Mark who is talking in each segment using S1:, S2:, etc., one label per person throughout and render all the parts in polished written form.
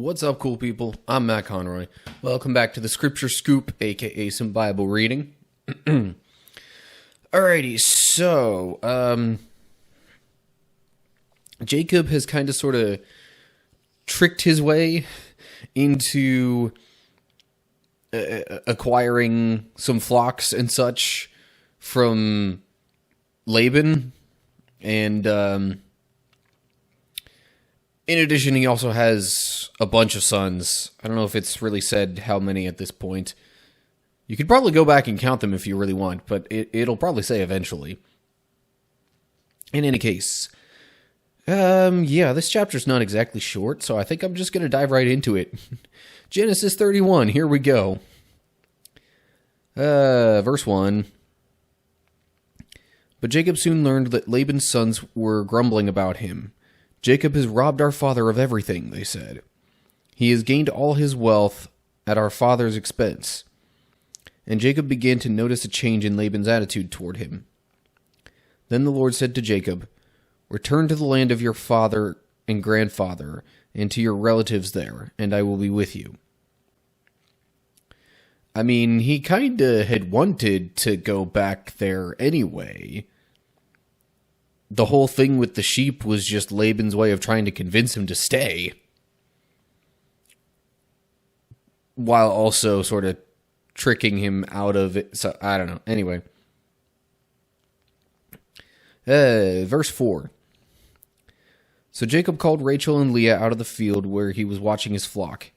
S1: What's up, cool people? I'm Matt Conroy. Welcome back to the Scripture Scoop, aka some Bible reading. Alrighty, so, Jacob has kind of sort of tricked his way into acquiring some flocks and such from Laban, and in addition, he also has a bunch of sons. I don't know if it's really said how many at this point. You could probably go back and count them if you really want, but it'll probably say eventually. In any case, this chapter's not exactly short, so I think I'm just going to dive right into it. Genesis 31, here we go. Verse 1. But Jacob soon learned that Laban's sons were grumbling about him. Jacob has robbed our father of everything, they said. He has gained all his wealth at our father's expense. And Jacob began to notice a change in Laban's attitude toward him. Then the Lord said to Jacob, "Return to the land of your father and grandfather, and to your relatives there, and I will be with you." I mean, he kinda had wanted to go back there anyway. The whole thing with the sheep was just Laban's way of trying to convince him to stay, while also sort of tricking him out of it. So, I don't know. Anyway. Verse 4. So Jacob called Rachel and Leah out of the field where he was watching his flock.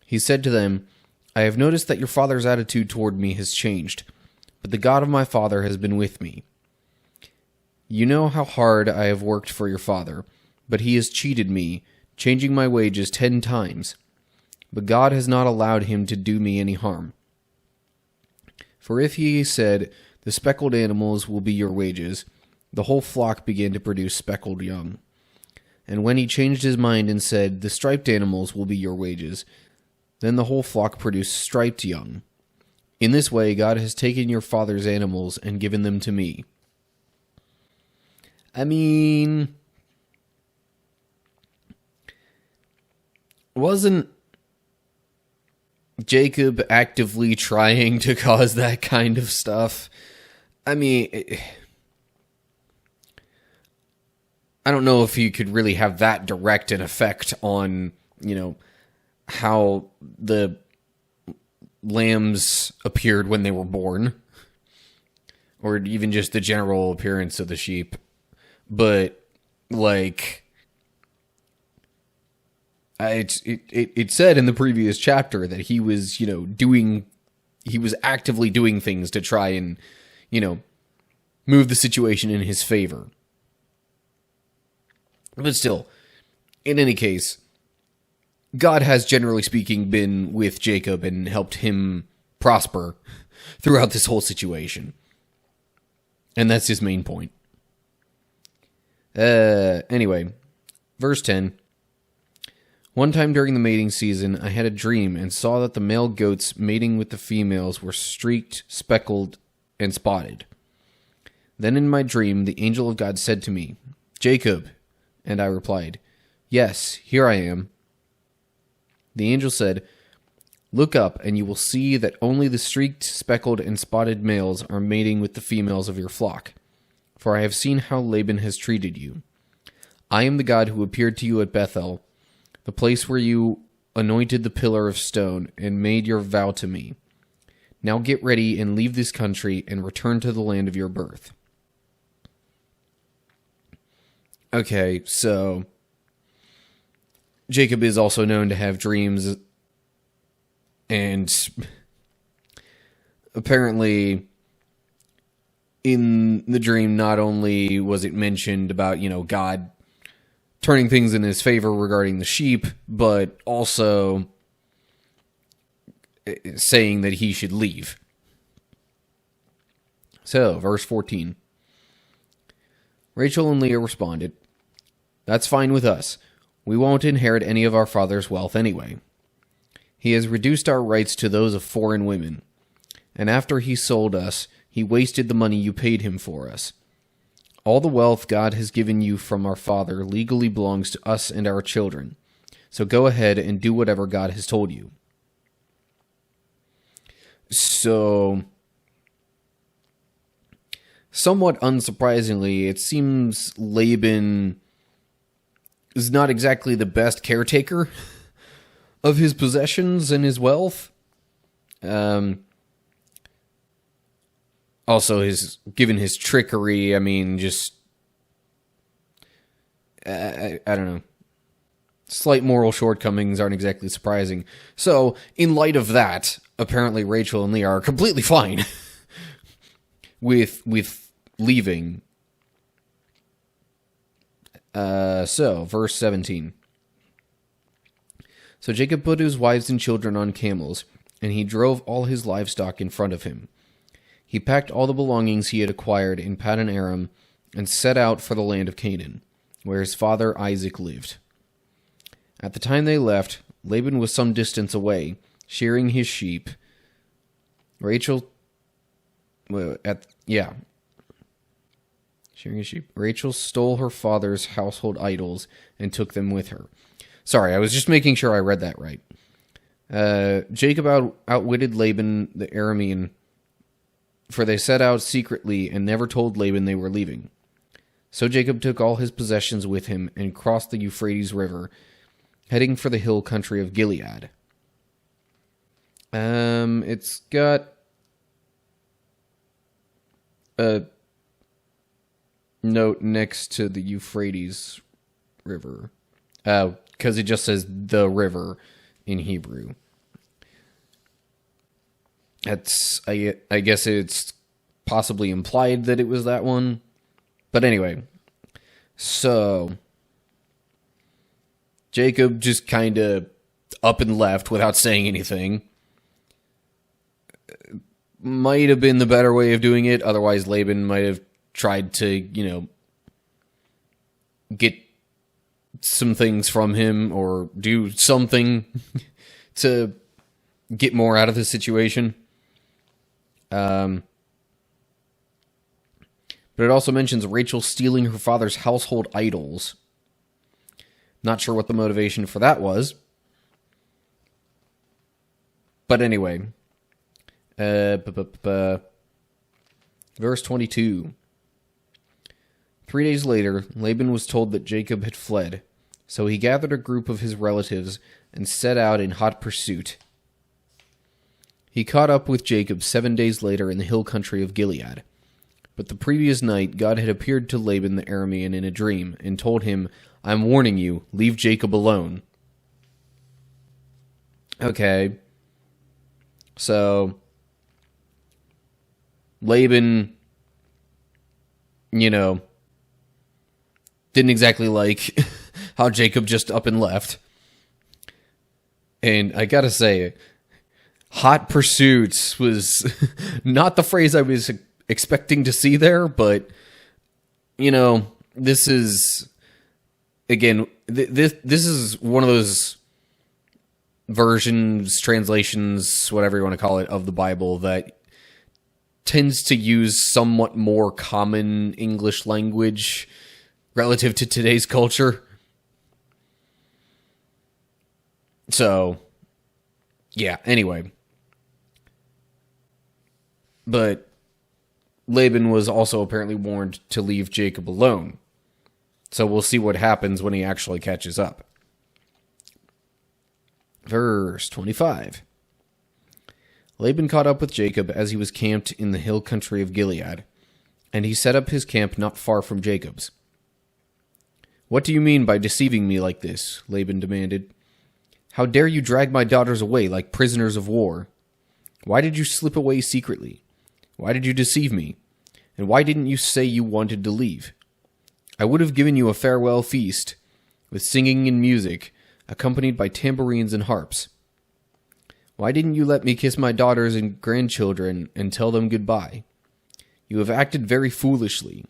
S1: He said to them, "I have noticed that your father's attitude toward me has changed, but the God of my father has been with me. You know how hard I have worked for your father, but he has cheated me, changing my wages 10 times. But God has not allowed him to do me any harm. For if he said, 'The speckled animals will be your wages,' the whole flock began to produce speckled young. And when he changed his mind and said, 'The striped animals will be your wages,' then the whole flock produced striped young. In this way God has taken your father's animals and given them to me." I mean, wasn't Jacob actively trying to cause that kind of stuff? I mean, I don't know if he could really have that direct an effect on, how the lambs appeared when they were born, or even just the general appearance of the sheep. But, it said in the previous chapter that he was, he was actively doing things to try and, move the situation in his favor. But still, in any case, God has, generally speaking, been with Jacob and helped him prosper throughout this whole situation. And that's his main point. Anyway, verse 10. One time during the mating season, I had a dream and saw that the male goats mating with the females were streaked, speckled, and spotted. Then in my dream, the angel of God said to me, "Jacob," and I replied, "Yes, here I am." The angel said, "Look up, and you will see that only the streaked, speckled, and spotted males are mating with the females of your flock. For I have seen how Laban has treated you. I am the God who appeared to you at Bethel, the place where you anointed the pillar of stone and made your vow to me. Now get ready and leave this country and return to the land of your birth." Okay, so Jacob is also known to have dreams, and apparently in the dream, not only was it mentioned about, God turning things in his favor regarding the sheep, but also saying that he should leave. So, verse 14. Rachel and Leah responded, "That's fine with us. We won't inherit any of our father's wealth anyway. He has reduced our rights to those of foreign women. And after he sold us, he wasted the money you paid him for us. All the wealth God has given you from our father legally belongs to us and our children. So go ahead and do whatever God has told you. So, somewhat unsurprisingly, it seems Laban is not exactly the best caretaker of his possessions and his wealth. Also, given his trickery, I mean, just I don't know. Slight moral shortcomings aren't exactly surprising. So, in light of that, apparently Rachel and Leah are completely fine with leaving. So, verse 17. So Jacob put his wives and children on camels, and he drove all his livestock in front of him. He packed all the belongings he had acquired in Paddan Aram and set out for the land of Canaan, where his father Isaac lived. At the time they left, Laban was some distance away, shearing his sheep. Rachel stole her father's household idols and took them with her. Sorry, I was just making sure I read that right. Jacob outwitted Laban the Aramean, for they set out secretly and never told Laban they were leaving. So Jacob took all his possessions with him and crossed the Euphrates River, heading for the hill country of Gilead. It's got a note next to the Euphrates River. Because it just says the river in Hebrew. I guess it's possibly implied that it was that one. But anyway, so Jacob just kind of up and left without saying anything. Might have been the better way of doing it. Otherwise, Laban might have tried to, get some things from him or do something to get more out of the situation. But it also mentions Rachel stealing her father's household idols. Not sure what the motivation for that was. But anyway. Verse 22. 3 days later, Laban was told that Jacob had fled. So he gathered a group of his relatives and set out in hot pursuit. He caught up with Jacob 7 days later in the hill country of Gilead. But the previous night, God had appeared to Laban the Aramean in a dream and told him, "I'm warning you, leave Jacob alone." Okay. So, Laban, didn't exactly like how Jacob just up and left. And I gotta say, hot pursuits was not the phrase I was expecting to see there, but, this is, again, this is one of those versions, translations, whatever you want to call it, of the Bible that tends to use somewhat more common English language relative to today's culture. So, yeah, anyway. But Laban was also apparently warned to leave Jacob alone. So we'll see what happens when he actually catches up. Verse 25. Laban caught up with Jacob as he was camped in the hill country of Gilead, and he set up his camp not far from Jacob's. "What do you mean by deceiving me like this?" Laban demanded. "How dare you drag my daughters away like prisoners of war? Why did you slip away secretly? Why did you deceive me? And why didn't you say you wanted to leave? I would have given you a farewell feast, with singing and music, accompanied by tambourines and harps. Why didn't you let me kiss my daughters and grandchildren and tell them goodbye? You have acted very foolishly.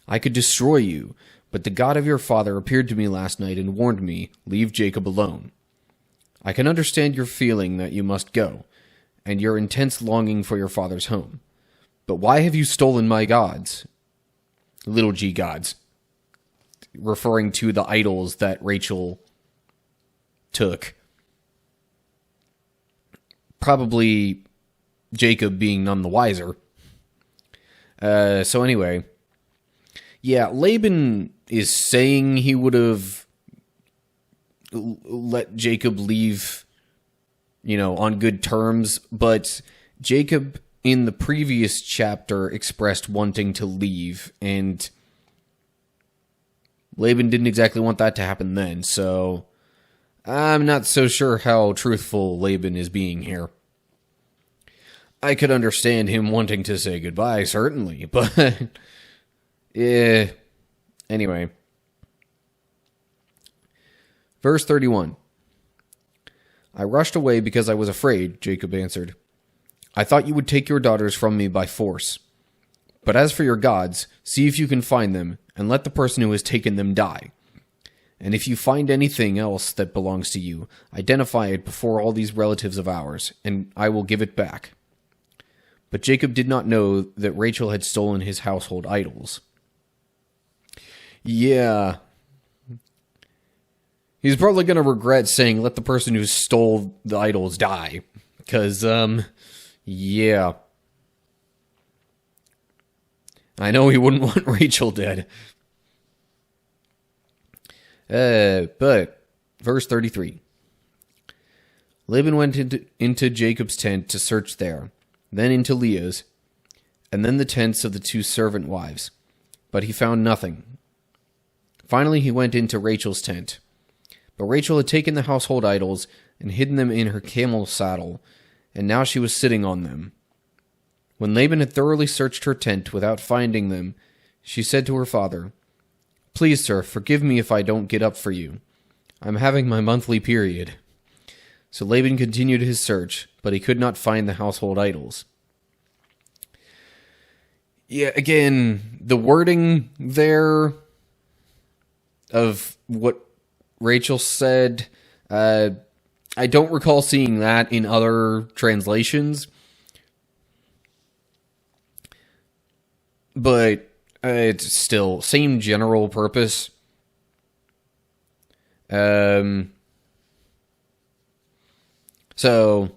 S1: I could destroy you, but the God of your father appeared to me last night and warned me, leave Jacob alone. I can understand your feeling that you must go, and your intense longing for your father's home. But why have you stolen my gods?" Little g gods. Referring to the idols that Rachel took. Probably Jacob being none the wiser. So anyway, yeah, Laban is saying he would have let Jacob leave, on good terms, but Jacob in the previous chapter expressed wanting to leave, and Laban didn't exactly want that to happen then, so I'm not so sure how truthful Laban is being here. I could understand him wanting to say goodbye, certainly, but yeah. Anyway. Verse 31. I rushed away because I was afraid, Jacob answered. I thought you would take your daughters from me by force. But as for your gods, see if you can find them, and let the person who has taken them die. And if you find anything else that belongs to you, identify it before all these relatives of ours, and I will give it back. But Jacob did not know that Rachel had stolen his household idols. Yeah. He's probably going to regret saying, let the person who stole the idols die. Because, yeah. I know he wouldn't want Rachel dead. But, verse 33. Laban went into Jacob's tent to search there, then into Leah's, and then the tents of the 2 servant wives. But he found nothing. Finally he went into Rachel's tent. But Rachel had taken the household idols and hidden them in her camel's saddle, and now she was sitting on them. When Laban had thoroughly searched her tent without finding them, she said to her father, Please, sir, forgive me if I don't get up for you. I'm having my monthly period. So Laban continued his search, but he could not find the household idols. Yeah, again, the wording there of what Rachel said, I don't recall seeing that in other translations. But it's still same general purpose. So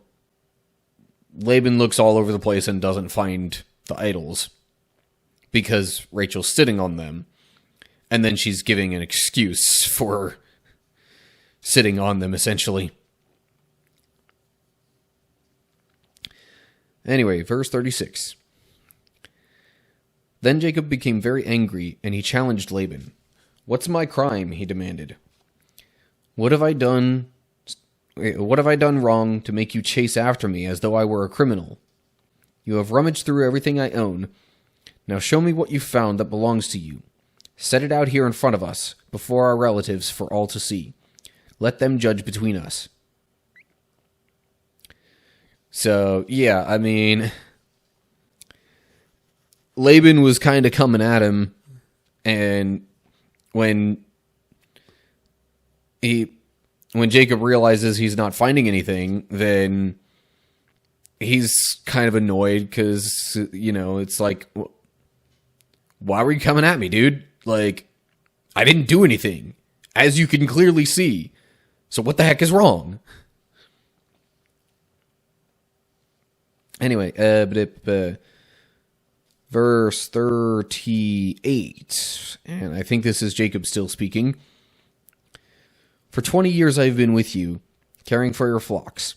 S1: Laban looks all over the place and doesn't find the idols because Rachel's sitting on them. And then she's giving an excuse for sitting on them, essentially. Anyway, verse 36. Then Jacob became very angry, and he challenged Laban. What's my crime? He demanded. What have I done wrong to make you chase after me as though I were a criminal? You have rummaged through everything I own. Now show me what you found that belongs to you. Set it out here in front of us, before our relatives, for all to see. Let them judge between us. So, yeah, I mean, Laban was kind of coming at him, and when Jacob realizes he's not finding anything, then he's kind of annoyed, because, it's like, why were you coming at me, dude? Like, I didn't do anything, as you can clearly see. So what the heck is wrong? Anyway, verse 38, and I think this is Jacob still speaking. For 20 years I have been with you, caring for your flocks.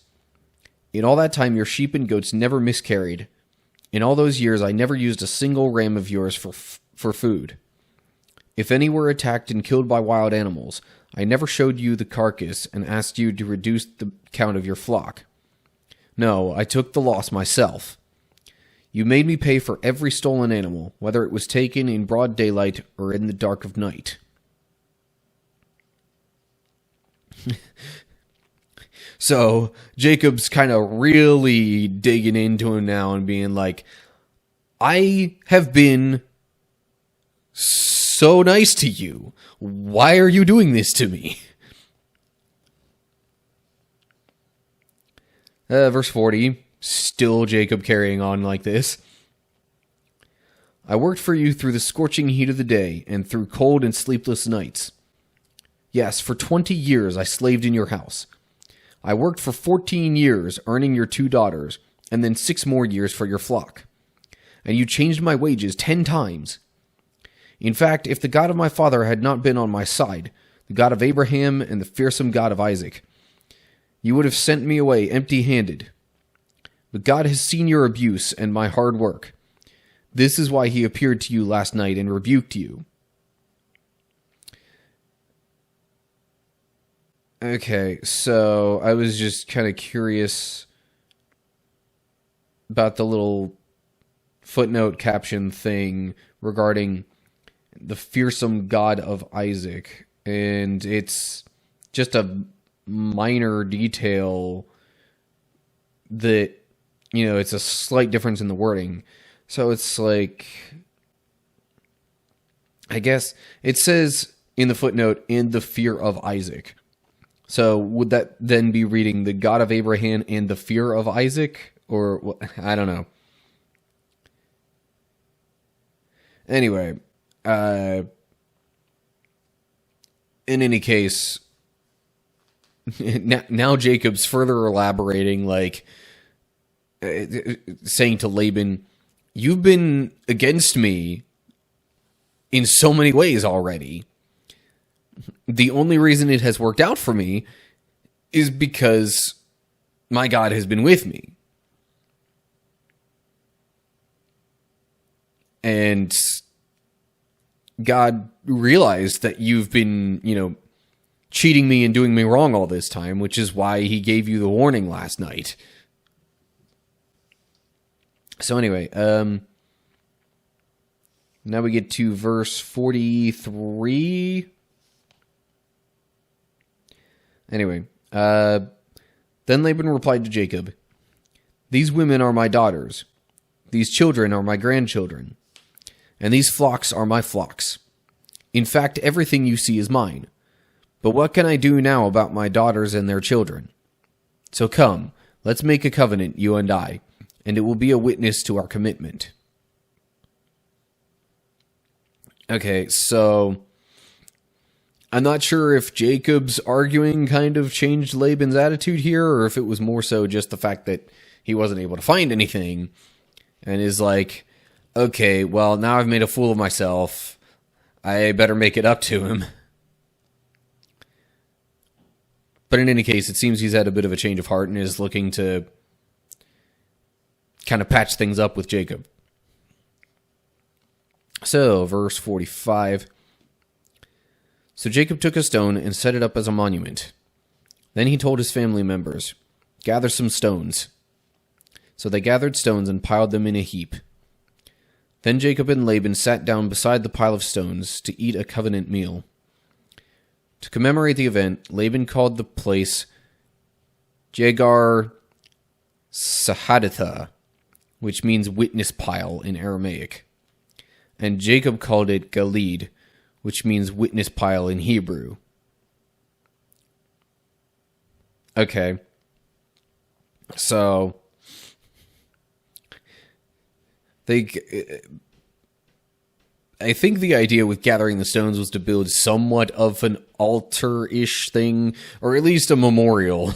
S1: In all that time your sheep and goats never miscarried. In all those years I never used a single ram of yours for food. If any were attacked and killed by wild animals, I never showed you the carcass and asked you to reduce the count of your flock. No, I took the loss myself. You made me pay for every stolen animal, whether it was taken in broad daylight or in the dark of night. So, Jacob's kind of really digging into him now and being like, I have been so nice to you. Why are you doing this to me? Verse 40, still Jacob carrying on like this. I worked for you through the scorching heat of the day and through cold and sleepless nights. Yes, for 20 years I slaved in your house. I worked for 14 years, earning your 2 daughters, and then 6 more years for your flock. And you changed my wages 10 times. In fact, if the God of my father had not been on my side, the God of Abraham and the fearsome God of Isaac, you would have sent me away empty-handed. But God has seen your abuse and my hard work. This is why he appeared to you last night and rebuked you. Okay, so I was just kind of curious about the little footnote caption thing regarding the fearsome God of Isaac. And it's just a minor detail that, it's a slight difference in the wording. So it's like, I guess it says in the footnote, in the fear of Isaac. So would that then be reading the God of Abraham and the fear of Isaac? Or, I don't know. Anyway, in any case, now Jacob's further elaborating, saying to Laban, you've been against me in so many ways already. The only reason it has worked out for me is because my God has been with me. And God realized that you've been, cheating me and doing me wrong all this time, which is why he gave you the warning last night. So anyway, now we get to verse 43. Anyway, then Laban replied to Jacob, these women are my daughters, these children are my grandchildren, and these flocks are my flocks. In fact, everything you see is mine. But what can I do now about my daughters and their children? So come, let's make a covenant, you and I, and it will be a witness to our commitment. Okay, so I'm not sure if Jacob's arguing kind of changed Laban's attitude here, or if it was more so just the fact that he wasn't able to find anything, and is like, okay, well, now I've made a fool of myself. I better make it up to him. But in any case, it seems he's had a bit of a change of heart and is looking to kind of patch things up with Jacob. So, verse 45. So Jacob took a stone and set it up as a monument. Then he told his family members, gather some stones. So they gathered stones and piled them in a heap. Then Jacob and Laban sat down beside the pile of stones to eat a covenant meal. To commemorate the event, Laban called the place Jegar Sahaditha, which means witness pile in Aramaic. And Jacob called it Galid, which means witness pile in Hebrew. Okay. So I think the idea with gathering the stones was to build somewhat of an altar-ish thing, or at least a memorial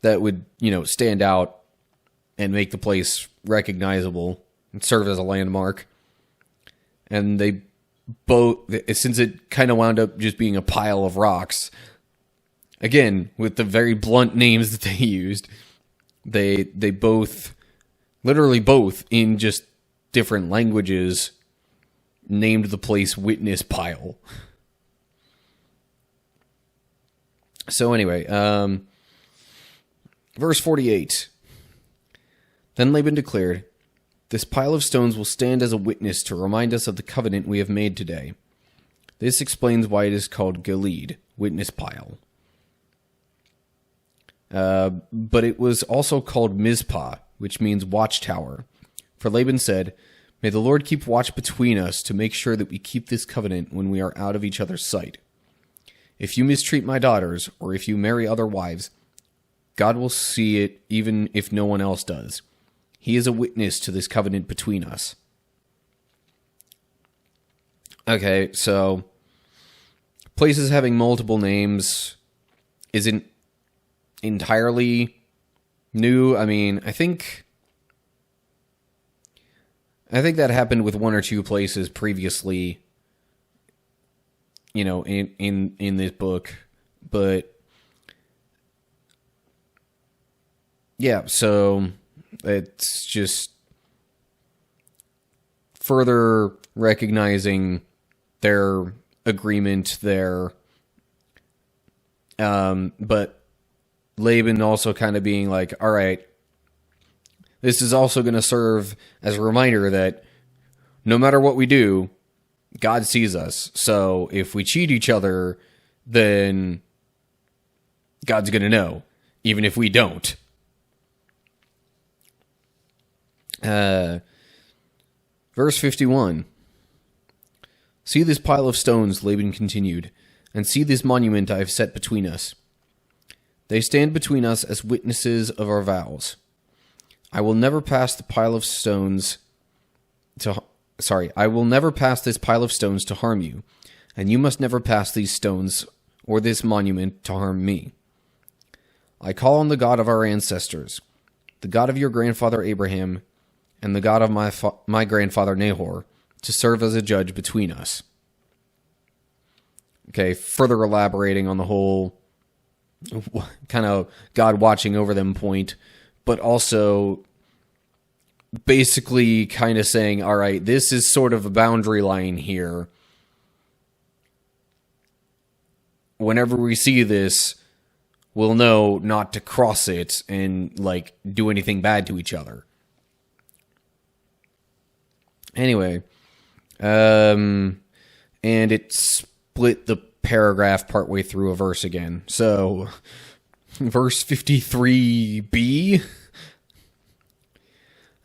S1: that would, stand out and make the place recognizable and serve as a landmark. And they both, since it kind of wound up just being a pile of rocks, again, with the very blunt names that they used, they both, literally both, in just different languages, named the place Witness Pile. So anyway, verse 48. Then Laban declared, this pile of stones will stand as a witness to remind us of the covenant we have made today. This explains why it is called Galid, witness pile. But it was also called Mizpah, which means watchtower. For Laban said, may the Lord keep watch between us to make sure that we keep this covenant when we are out of each other's sight. If you mistreat my daughters, or if you marry other wives, God will see it even if no one else does. He is a witness to this covenant between us. Okay, so places having multiple names isn't entirely new. I mean, I think that happened with one or two places previously, in this book. But yeah, so it's just further recognizing their agreement there. But Laban also kind of being like, all right, this is also going to serve as a reminder that no matter what we do, God sees us. So if we cheat each other, then God's going to know, even if we don't. Verse 51. See this pile of stones, Laban continued, and see this monument I have set between us. They stand between us as witnesses of our vows. I will never pass the pile of stones I will never pass this pile of stones to harm you, and you must never pass these stones or this monument to harm me. I call on the God of our ancestors, the God of your grandfather Abraham, and the God of my grandfather Nahor, to serve as a judge between us. Okay, further elaborating on the whole kind of God watching over them point, but also basically kind of saying, all right, this is sort of a boundary line here. Whenever we see this, we'll know not to cross it and, do anything bad to each other. Anyway, and it split the paragraph partway through a verse again. So, verse 53b.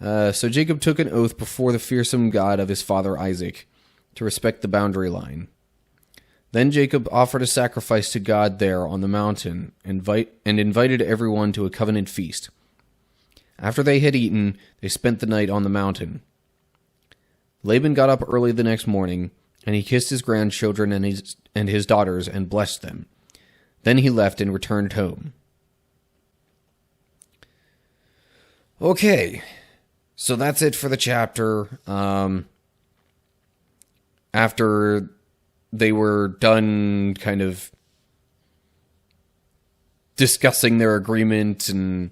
S1: So Jacob took an oath before the fearsome God of his father Isaac to respect the boundary line. Then Jacob offered a sacrifice to God there on the mountain and invited everyone to a covenant feast. After they had eaten, they spent the night on the mountain. Laban got up early the next morning, and he kissed his grandchildren and his daughters and blessed them. Then he left and returned home. Okay. So that's it for the chapter. After they were done kind of discussing their agreement and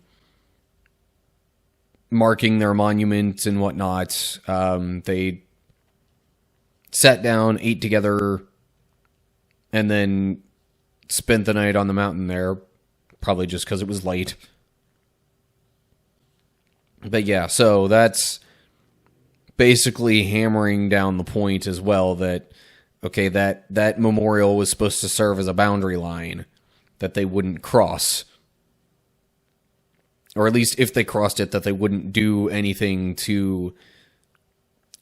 S1: marking their monument and whatnot, they sat down, ate together, and then spent the night on the mountain there, probably just because it was late. But yeah, so that's basically hammering down the point as well that, okay, that memorial was supposed to serve as a boundary line that they wouldn't cross. Or at least if they crossed it, that they wouldn't do anything to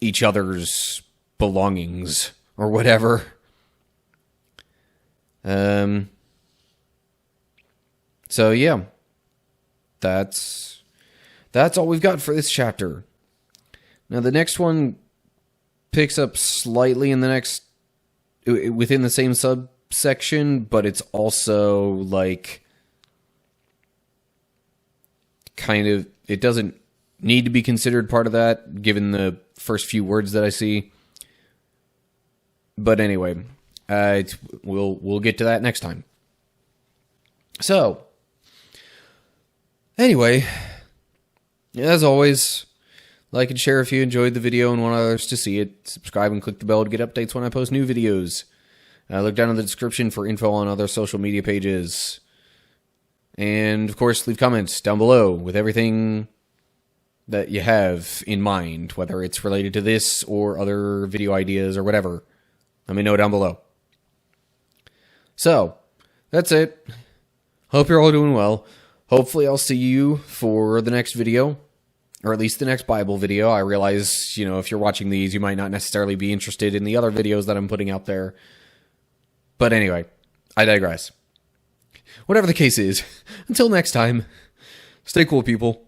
S1: each other's belongings or whatever. So yeah, that's all we've got for this chapter. Now the next one picks up slightly within the same subsection, but it's also it doesn't need to be considered part of that, given the first few words that I see. But anyway, we'll get to that next time. So, anyway, as always, like and share if you enjoyed the video and want others to see it. Subscribe and click the bell to get updates when I post new videos. Look down in the description for info on other social media pages. And, of course, leave comments down below with everything that you have in mind, whether it's related to this or other video ideas or whatever. Let me know down below. So, that's it. Hope you're all doing well. Hopefully I'll see you for the next video, or at least the next Bible video. I realize, if you're watching these, you might not necessarily be interested in the other videos that I'm putting out there. But anyway, I digress. Whatever the case is, until next time, stay cool, people.